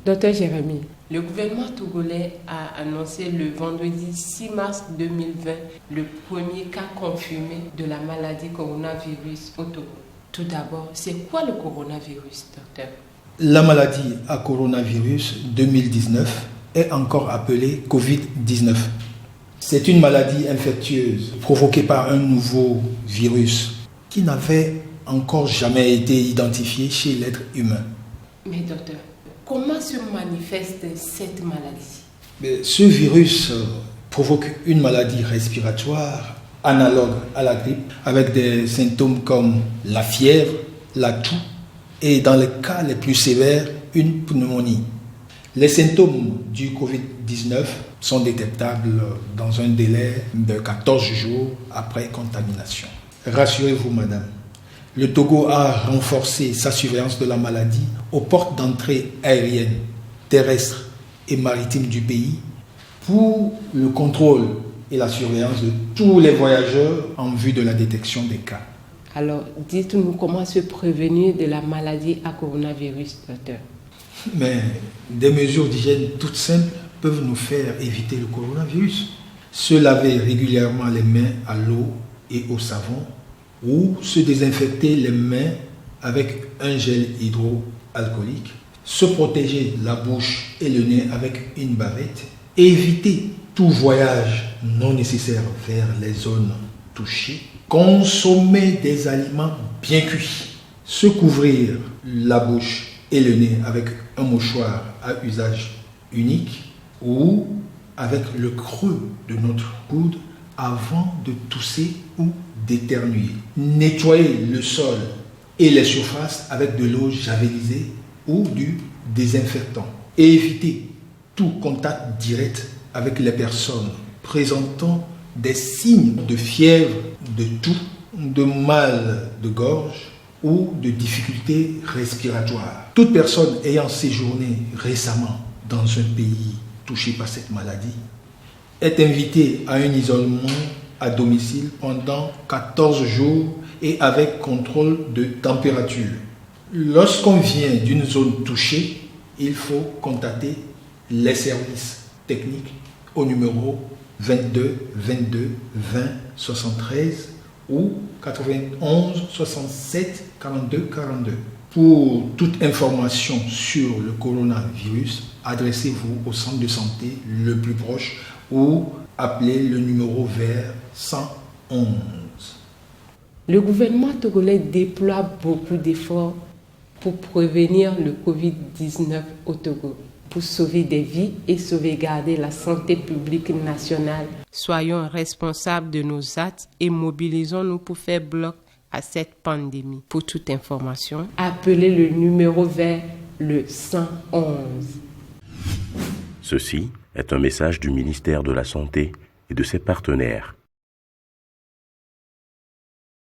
Docteur Jérémy, le gouvernement togolais a annoncé le vendredi 6 mars 2020 le premier cas confirmé de la maladie coronavirus au Togo. Tout d'abord, c'est quoi le coronavirus, docteur? La maladie à coronavirus 2019 est encore appelée Covid-19. C'est une maladie infectieuse provoquée par un nouveau virus qui n'avait encore jamais été identifié chez l'être humain. Mais docteur, comment se manifeste cette maladie? Ce virus provoque une maladie respiratoire analogue à la grippe avec des symptômes comme la fièvre, la toux et dans les cas les plus sévères, une pneumonie. Les symptômes du Covid-19 sont détectables dans un délai de 14 jours après contamination. Rassurez-vous, madame, le Togo a renforcé sa surveillance de la maladie aux portes d'entrée aériennes, terrestres et maritimes du pays pour le contrôle et la surveillance de tous les voyageurs en vue de la détection des cas. Alors, dites-nous comment se prévenir de la maladie à coronavirus, docteur. Mais des mesures d'hygiène toutes simples peuvent nous faire éviter le coronavirus. Se laver régulièrement les mains à l'eau et au savon ou se désinfecter les mains avec un gel hydroalcoolique, se protéger la bouche et le nez avec une bavette, et éviter tout voyage non nécessaire vers les zones touchées, consommer des aliments bien cuits, se couvrir la bouche et le nez avec un mouchoir à usage unique ou avec le creux de notre coude avant de tousser ou d'éternuer. Nettoyer le sol et les surfaces avec de l'eau javelisée ou du désinfectant. Et éviter tout contact direct avec les personnes présentant des signes de fièvre, de toux, de mal de gorge ou de difficultés respiratoires. Toute personne ayant séjourné récemment dans un pays touché par cette maladie est invitée à un isolement à domicile pendant 14 jours et avec contrôle de température. Lorsqu'on vient d'une zone touchée, il faut contacter les services techniques au numéro 22 22 20 73 ou 91 67 42 42. Pour toute information sur le coronavirus, adressez-vous au centre de santé le plus proche ou appelez le numéro vert 111. Le gouvernement togolais déploie beaucoup d'efforts pour prévenir le Covid-19 au Togo, pour sauver des vies et sauvegarder la santé publique nationale. Soyons responsables de nos actes et mobilisons-nous pour faire bloc à cette pandémie. Pour toute information, appelez le numéro vert, le 111. Ceci est un message du ministère de la Santé et de ses partenaires.